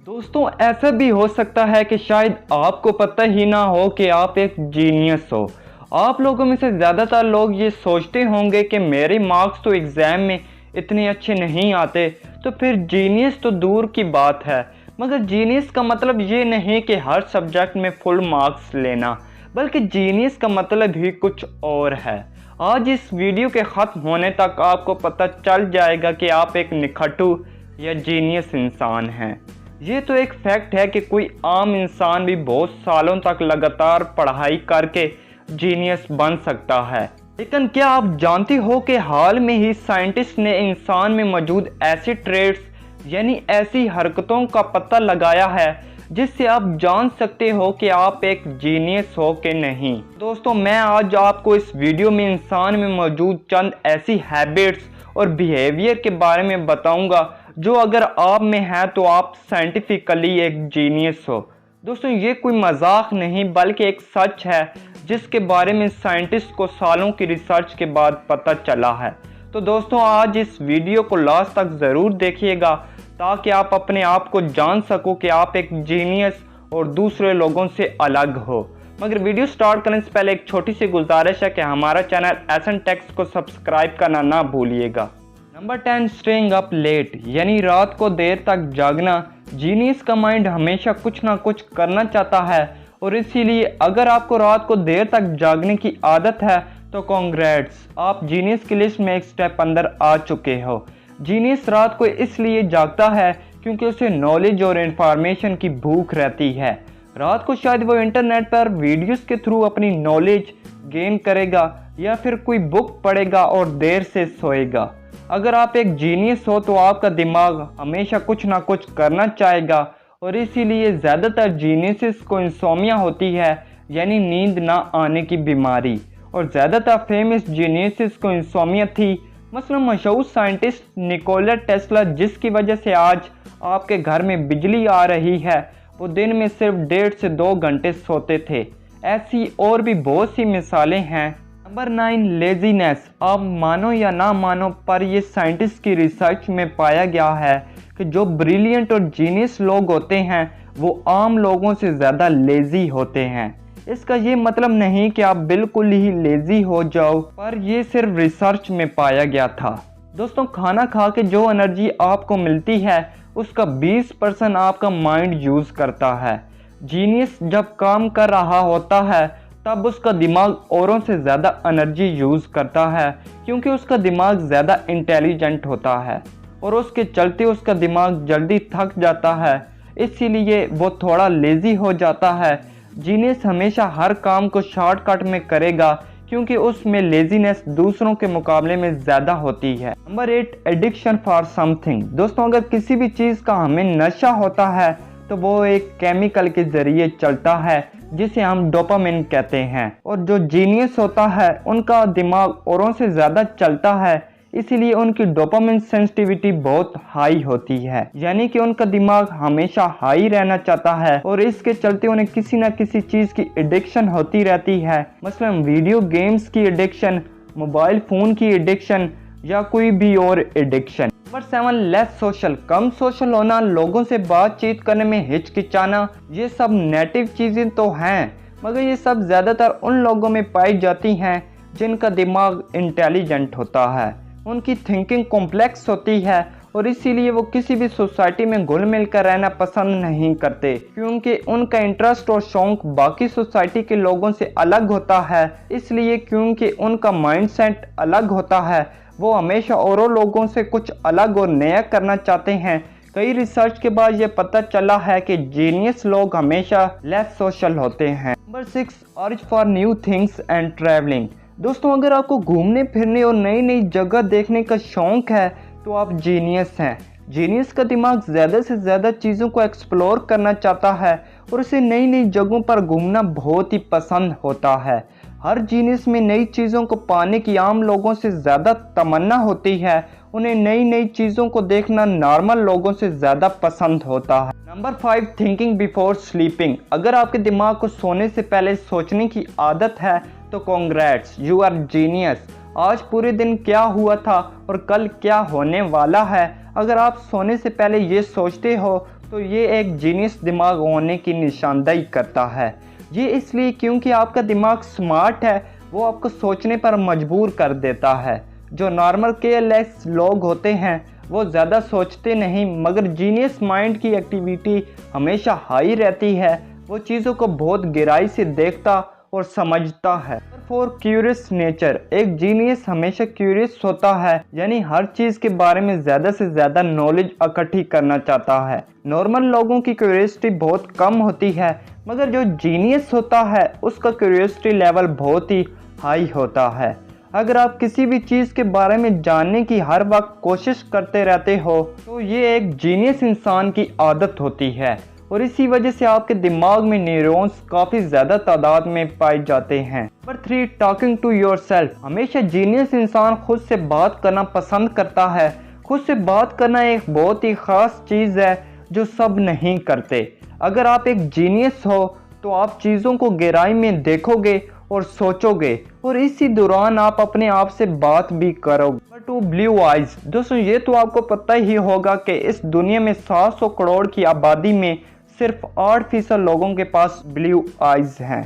दोस्तों ऐसा भी हो सकता है कि शायद आपको पता ही ना हो कि आप एक जीनियस हो। आप लोगों में से ज़्यादातर लोग ये सोचते होंगे कि मेरे मार्क्स तो एग्ज़ाम में इतने अच्छे नहीं आते, तो फिर जीनियस तो दूर की बात है। मगर जीनियस का मतलब ये नहीं कि हर सब्जेक्ट में फुल मार्क्स लेना, बल्कि जीनियस का मतलब ही कुछ और है। आज इस वीडियो के ख़त्म होने तक आपको पता चल जाएगा कि आप एक निखट्टू या जीनियस इंसान हैं। ये तो एक फैक्ट है कि कोई आम इंसान भी बहुत सालों तक लगातार पढ़ाई करके जीनियस बन सकता है। लेकिन क्या आप जानते हो कि हाल में ही साइंटिस्ट ने इंसान में मौजूद ऐसे ट्रेड्स यानी ऐसी हरकतों का पता लगाया है जिससे आप जान सकते हो कि आप एक जीनियस हो कि नहीं। दोस्तों मैं आज आपको इस वीडियो में इंसान में मौजूद चंद ऐसी हैबिट्स और बिहेवियर के बारे में बताऊंगा जो अगर आप में है तो आप साइंटिफिकली एक जीनियस हो। दोस्तों ये कोई मजाक नहीं बल्कि एक सच है जिसके बारे में साइंटिस्ट को सालों की रिसर्च के बाद पता चला है। तो दोस्तों आज इस वीडियो को लास्ट तक ज़रूर देखिएगा ताकि आप अपने आप को जान सको कि आप एक जीनियस और दूसरे लोगों से अलग हो। मगर वीडियो स्टार्ट करने से पहले एक छोटी सी गुजारिश है कि हमारा चैनल एसन टेक्स को सब्सक्राइब करना ना भूलिएगा। नंबर 10 स्टेइंग अप लेट यानी रात को देर तक जागना। जीनियस का माइंड हमेशा कुछ ना कुछ करना चाहता है और इसीलिए अगर आपको रात को देर तक जागने की आदत है तो कांग्रेट्स, आप जीनियस की लिस्ट में एक स्टेप अंदर आ चुके हो। जीनियस रात को इसलिए जागता है क्योंकि उसे नॉलेज और इन्फॉर्मेशन की भूख रहती है। रात को शायद वो इंटरनेट पर वीडियोस के थ्रू अपनी नॉलेज गेन करेगा या फिर कोई बुक पढ़ेगा और देर से सोएगा। अगर आप एक जीनियस हो तो आपका दिमाग हमेशा कुछ ना कुछ करना चाहेगा और इसीलिए ज़्यादातर जीनियस को इंसोमिया होती है यानी नींद ना आने की बीमारी। और ज़्यादातर फेमस जीनियस को इंसोमिया थी, मसलन मशहूर साइंटिस्ट निकोला टेस्ला जिसकी वजह से आज आपके घर में बिजली आ रही है, वो दिन में सिर्फ 1.5 से 2 घंटे सोते थे। ऐसी और भी बहुत सी मिसालें हैं। Number 9 laziness. आप मानो या ना मानो पर यह साइंटिस्ट की रिसर्च में पाया गया है कि जो ब्रिलियंट और जीनियस लोग होते हैं वो आम लोगों से ज़्यादा लेज़ी होते हैं। इसका ये मतलब नहीं कि आप बिल्कुल ही लेज़ी हो जाओ, पर यह सिर्फ रिसर्च में पाया गया था। दोस्तों खाना खा के जो एनर्जी आपको मिलती है उसका 20% आपका माइंड यूज़ करता है। जीनियस जब काम कर रहा होता है तब उसका दिमाग औरों से ज़्यादा एनर्जी यूज़ करता है क्योंकि उसका दिमाग ज़्यादा इंटेलिजेंट होता है और उसके चलते उसका दिमाग जल्दी थक जाता है, इसीलिए वो थोड़ा लेज़ी हो जाता है। जीनियस हमेशा हर काम को शॉर्टकट में करेगा क्योंकि उसमें लेजीनेस दूसरों के मुकाबले में ज़्यादा होती है। Number 8 addiction for something. दोस्तों अगर किसी भी चीज़ का हमें नशा होता है तो वो एक केमिकल के ज़रिए चलता है जिसे हम डोपामिन कहते हैं, और जो जीनियस होता है उनका दिमाग औरों से ज़्यादा चलता है, इसीलिए उनकी डोपामिन सेंसिटिविटी बहुत हाई होती है, यानी कि उनका दिमाग हमेशा हाई रहना चाहता है और इसके चलते उन्हें किसी न किसी चीज़ की एडिक्शन होती रहती है, मसलन वीडियो गेम्स की एडिक्शन, मोबाइल फ़ोन की एडिक्शन या कोई भी और एडिक्शन। Number 7 less social. कम सोशल होना, लोगों से बातचीत करने में हिचकिचाना, ये सब नेगेटिव चीज़ें तो हैं मगर ये सब ज़्यादातर उन लोगों में पाई जाती हैं जिनका दिमाग इंटेलिजेंट होता है, उनकी थिंकिंग कॉम्प्लेक्स होती है और इसीलिए वो किसी भी सोसाइटी में घुल मिल कर रहना पसंद नहीं करते क्योंकि उनका इंटरेस्ट और शौक बाकी सोसाइटी के लोगों से अलग होता है। इसलिए क्योंकि उनका माइंडसेट अलग होता है वो हमेशा औरों लोगों से कुछ अलग और नया करना चाहते हैं। कई रिसर्च के बाद ये पता चला है कि जीनियस लोग हमेशा लेस सोशल होते हैं। Number 6 urge for new things and travelling. दोस्तों अगर आपको घूमने फिरने और नई नई जगह देखने का शौक है तो आप जीनियस हैं। जीनियस का दिमाग ज़्यादा से ज़्यादा चीज़ों को एक्सप्लोर करना चाहता है और उसे नई नई जगहों पर घूमना बहुत ही पसंद होता है। हर जीनियस में नई चीज़ों को पाने की आम लोगों से ज़्यादा तमन्ना होती है, उन्हें नई नई चीज़ों को देखना नॉर्मल लोगों से ज़्यादा पसंद होता है। Number 5 thinking before sleeping. अगर आपके दिमाग को सोने से पहले सोचने की आदत है तो कांग्रेट्स, यू आर जीनियस। आज पूरे दिन क्या हुआ था और कल क्या होने वाला है, अगर आप सोने से पहले ये सोचते हो तो ये एक जीनियस दिमाग होने की निशानदेही करता है। ये इसलिए क्योंकि आपका दिमाग स्मार्ट है, वो आपको सोचने पर मजबूर कर देता है। जो नॉर्मल केयरलेस लोग होते हैं वो ज़्यादा सोचते नहीं, मगर जीनियस माइंड की एक्टिविटी हमेशा हाई रहती है। वो चीज़ों को बहुत गहराई से देखता और समझता है। फॉर क्यूरियस नेचर, एक जीनियस हमेशा क्यूरियस होता है, यानी हर चीज़ के बारे में ज़्यादा से ज़्यादा नॉलेज इकट्ठी करना चाहता है। नॉर्मल लोगों की क्यूरियोसिटी बहुत कम होती है, मगर जो जीनियस होता है उसका क्यूरियोसिटी लेवल बहुत ही हाई होता है। अगर आप किसी भी चीज़ के बारे में जानने की हर वक्त कोशिश करते रहते हो तो ये एक जीनियस इंसान की आदत होती है, और इसी वजह से आपके दिमाग में न्यूरॉन्स काफ़ी ज़्यादा तादाद में पाए जाते हैं। Number 3, talking to yourself. हमेशा जीनियस इंसान खुद से बात करना पसंद करता है। खुद से बात करना एक बहुत ही ख़ास चीज़ है जो सब नहीं करते। अगर आप एक जीनियस हो तो आप चीज़ों को गहराई में देखोगे और सोचोगे, और इसी दौरान आप अपने आप से बात भी करोगे। Number 2, blue eyes. दोस्तों, ये तो आपको पता ही होगा कि इस दुनिया में 700 करोड़ की आबादी में सिर्फ 8% लोगों के पास ब्लू आइज हैं।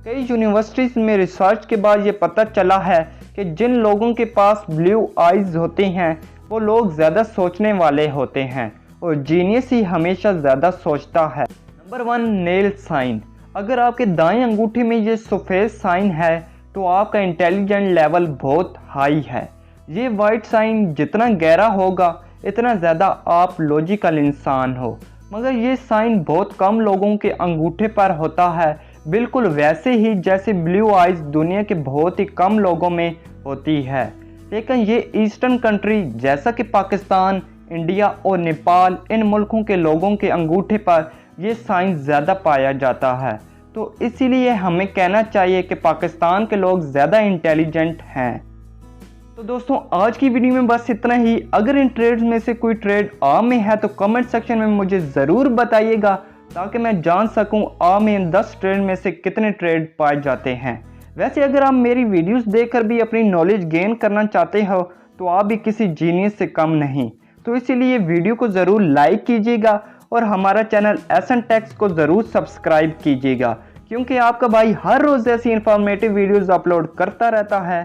कई यूनिवर्सिटीज़ में रिसर्च के बाद ये पता चला है कि जिन लोगों के पास ब्लू आइज होते हैं वो लोग ज़्यादा सोचने वाले होते हैं, और जीनियस ही हमेशा ज़्यादा सोचता है। Number 1, nail sign. अगर आपके दाएं अंगूठे में ये सफ़ेद साइन है तो आपका इंटेलिजेंट लेवल बहुत हाई है। ये वाइट साइन जितना गहरा होगा इतना ज़्यादा आप लॉजिकल इंसान हो, मगर ये साइन बहुत कम लोगों के अंगूठे पर होता है, बिल्कुल वैसे ही जैसे ब्लू आइज दुनिया के बहुत ही कम लोगों में होती है। लेकिन ये ईस्टर्न कंट्री जैसा कि पाकिस्तान, इंडिया और नेपाल, इन मुल्कों के लोगों के अंगूठे पर ये साइन ज़्यादा पाया जाता है। तो इसीलिए हमें कहना चाहिए कि पाकिस्तान के लोग ज़्यादा इंटेलिजेंट हैं। तो दोस्तों, आज की वीडियो में बस इतना ही। अगर इन ट्रेड्स में से कोई ट्रेड आ में है तो कमेंट सेक्शन में मुझे ज़रूर बताइएगा, ताकि मैं जान सकूं आ में इन 10 ट्रेड में से कितने ट्रेड पाए जाते हैं। वैसे अगर आप मेरी वीडियोस देखकर भी अपनी नॉलेज गेन करना चाहते हो तो आप भी किसी जीनियस से कम नहीं। तो इसीलिए वीडियो को ज़रूर लाइक कीजिएगा और हमारा चैनल एसन टेक्स को ज़रूर सब्सक्राइब कीजिएगा, क्योंकि आपका भाई हर रोज़ ऐसी इंफॉर्मेटिव वीडियोज़ अपलोड करता रहता है।